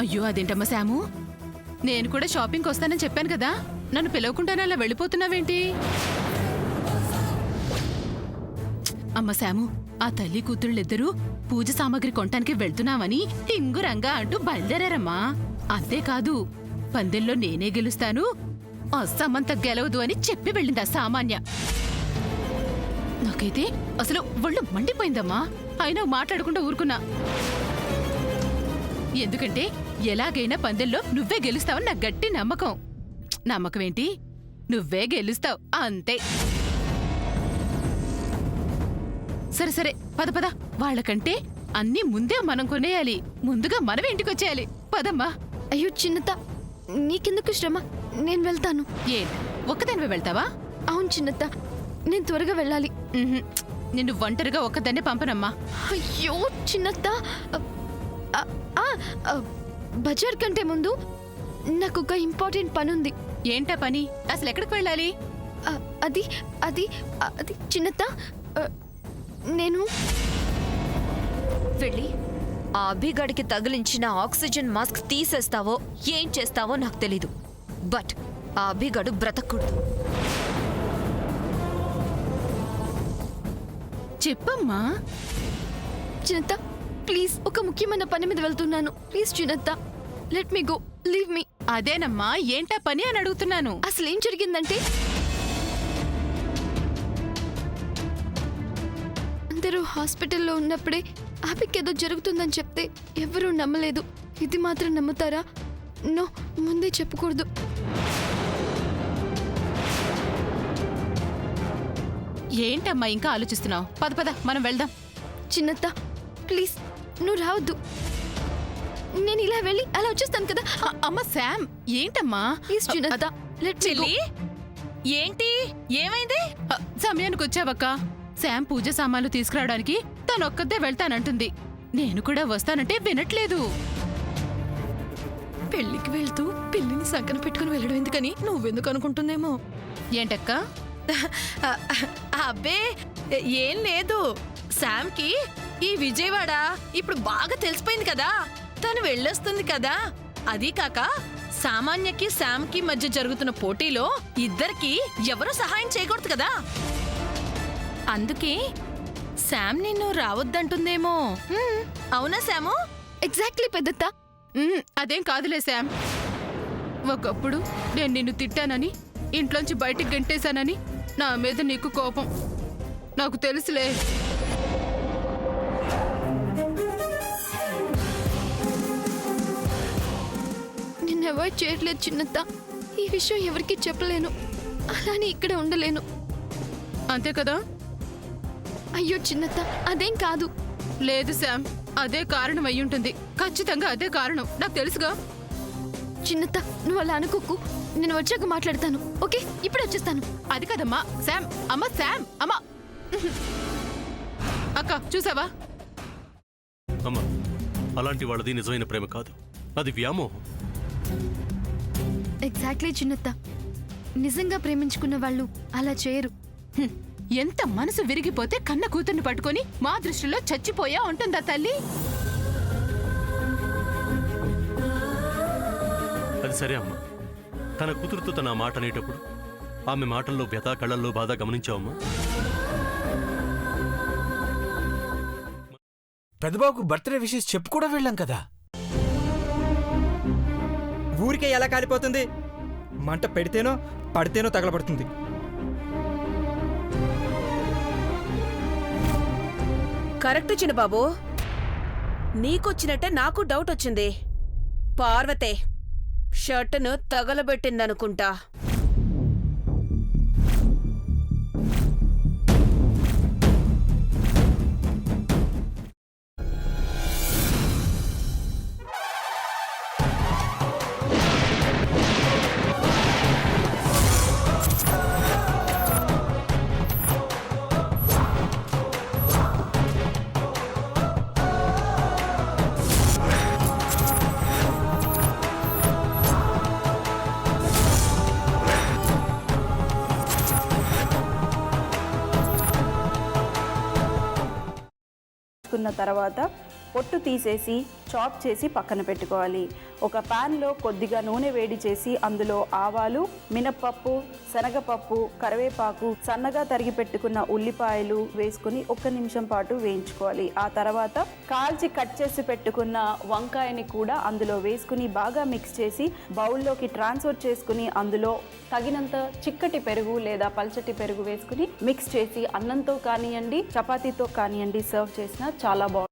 అయ్యో అదేంటమ్మా శాము, నేను కూడా షాపింగ్కి వస్తానని చెప్పాను కదా, నన్ను పిలవకుండానే అలా వెళ్ళిపోతున్నావేంటి? అమ్మ శాము, ఆ తల్లి కూతుళ్ళిద్దరూ పూజ సామాగ్రి కొనటానికి వెళ్తున్నామని టింగురంగా అంటూ బయలుదేరారమ్మా. అంతేకాదు, పందెంలో నేనే గెలుస్తాను, అస్సమంత గెలవదు అని చెప్పి వెళ్ళింది ఆ సామాన్య. నాకైతే అసలు ఒళ్ళు మండిపోయిందమ్మా. అయినా మాట్లాడకుండా ఊరుకున్నా. ఎందుకంటే ఎలాగైనా పందెంలో నువ్వే గెలుస్తావని నాకు గట్టి నమ్మకం. నమ్మకం ఏంటి, నువ్వే గెలుస్తావు అంతే. సరే సరే, పద పద. వాళ్ళకంటే అన్నీ ముందే మనం కొనేయాలి. ముందుగా మనం ఇంటికొచ్చేయాలి. పదమ్మా. అయ్యో చిన్నత, నీకెందుకు శ్రమ, నేను వెళ్తాను. ఒక్కదానివే వెళ్తావా? అవును చిన్నత, నేను త్వరగా వెళ్ళాలి. నిన్ను ఒంటరిగా ఒక్కదాన్నే పంపనమ్మా. అయ్యో చిన్నత, బజార్ కంటే ముందు నాకు ఒక ఇంపార్టెంట్ పని ఉంది. ఏంటా పని? అసలు ఎక్కడికి వెళ్ళాలి? అది అది అది చిన్నత, నేను వెళ్ళి ఆ అభిగడికి తగిలించిన ఆక్సిజన్ మాస్క్ తీసేస్తావో ఏం చేస్తావో నాకు తెలీదు, బట్ ఆ అభిగడు బ్రతకూడదు. చెప్పమ్మా. చిన్నత ప్లీజ్, ఒక ముఖ్యమైన పని మీద వెళ్తున్నాను. ప్లీజ్ చిన్నత, let me go, leave me. అదేనమ్మా, ఏంటా పని అని అడుగుతున్నాను. అసలు ఏం జరిగిందంటే, అందరూ హాస్పిటల్లో ఉన్నప్పుడే ఆపికేదో జరుగుతుందని చెప్తే ఎవరూ నమ్మలేదు. ఇది మాత్రం నమ్ముతారా? నో, ముందే చెప్పకూడదు. ఏంటమ్మా ఇంకా ఆలోచిస్తున్నావు? పద పద, మనం వెళ్దాం. చిన్నత్త ప్లీజ్, నువ్వు రావద్దు. నేను ఇలా వెళ్ళి అలా వచ్చేస్తాను కదా. అమ్మ శామ్, ఏంటమ్మా? ప్లీజ్ చిన్నత్త, లెట్ మీ గో. ఏంటి, ఏమైంది? సమయానికి వచ్చావక్క. శామ్ పూజ సామాన్లు తీసుకురావడానికి తనొక్కదే వెళ్తానంటుంది. నేను కూడా వస్తానంటే వినట్లేదు. పెళ్లికి వెళ్తూ పిల్లిని సంకన పెట్టుకుని వెళ్ళడం ఎందుకని నువ్వెందుకు అనుకుంటుందేమో. ఏంటక్క? అబ్బే ఏం లేదు, శామ్కి ఈ విజయవాడ ఇప్పుడు బాగా తెలిసిపోయింది కదా, తను వెళ్ళొస్తుంది కదా. అదీ కాక సామాన్యకి శామ్కి మధ్య జరుగుతున్న పోటీలో ఇద్దరికి ఎవరూ సహాయం చేయకూడదు కదా, అందుకే శామ్ నిన్ను రావద్దంటుందేమో. అవునా శాము? ఎగ్జాక్ట్లీ పెద్దత్త. అదేం కాదులే శామ్. ఒకప్పుడు నేను నిన్ను తిట్టానని, ఇంట్లోంచి బయటికి గంటేశానని నా మీద నీకు కోపం. నాకు తెలుసులే. నిన్ను అవాయిడ్ చేయట్లేదు చిన్నత్త. ఈ విషయం ఎవరికీ చెప్పలేను, అలానే ఇక్కడ ఉండలేను. అంతే కదా? అయ్యో చిన్నత్త, అదేం కాదు. లేదు శామ్, అదే కారణం అయ్యుంటుంది. ఖచ్చితంగా అదే కారణం, నాకు తెలుసుగా. చిన్నత్త, నువ్వు అలా అనుకోకు. నేను వచ్చాక మాట్లాడతాను, ఓకే? ఇప్పుడు వచ్చేస్తాను. అది కదమ్మా శామ్. అమ్మ శామ్, అమ్మ. అక్క చూసావా? అమ్మ, అలాంటి వాళ్ళది నిజమైన ప్రేమ కాదు, అది వ్యామోహం. ఎగ్జాక్ట్లీ చిన్నత్త, నిజంగా ప్రేమించుకున్న వాళ్ళు అలా చేయరు. ఎంత మనసు విరిగిపోతే కన్న కూతుర్ని పట్టుకొని మా దృష్టిలో చచ్చిపోయా ఉంటుందా తల్లి? అది సరే అమ్మా, తన కూతురుతో తన మాట అనేటప్పుడు ఆమె మాటల్లో వ్యథ, కళ్ళల్లో బాధ గమనించావమ్మా? పెద్దబాబుకు బర్త్డే విషెస్ చెప్పు కూడా వెళ్ళాం కదా. ఊరికే ఎలా కాలిపోతుంది? మంట పెడితేనో పడితేనో తగలబడుతుంది. కరెక్ట్ చిన్నబాబు, నీకొచ్చినట్టే నాకు డౌట్ వచ్చింది. పార్వతే షర్టును తగలబెట్టిందనుకుంటా. తర్వాత పొట్టు తీసేసి చాప్ చేసి పక్కన పెట్టుకోవాలి. ఒక ప్యాన్లో కొద్దిగా నూనె వేడి చేసి అందులో ఆవాలు, మినప్పప్పు, శనగపప్పు, కరివేపాకు, సన్నగా తరిగి పెట్టుకున్న ఉల్లిపాయలు వేసుకుని 1 నిమిషం పాటు వేయించుకోవాలి. ఆ తర్వాత కాల్చి కట్ చేసి పెట్టుకున్న వంకాయని కూడా అందులో వేసుకుని బాగా మిక్స్ చేసి బౌల్లోకి ట్రాన్స్ఫర్ చేసుకుని అందులో తగినంత చిక్కటి పెరుగు లేదా పల్చటి పెరుగు వేసుకుని మిక్స్ చేసి అన్నంతో కానివ్వండి, చపాతీతో కానివ్వండి సర్వ్ చేసినా చాలా బాగుంటుంది.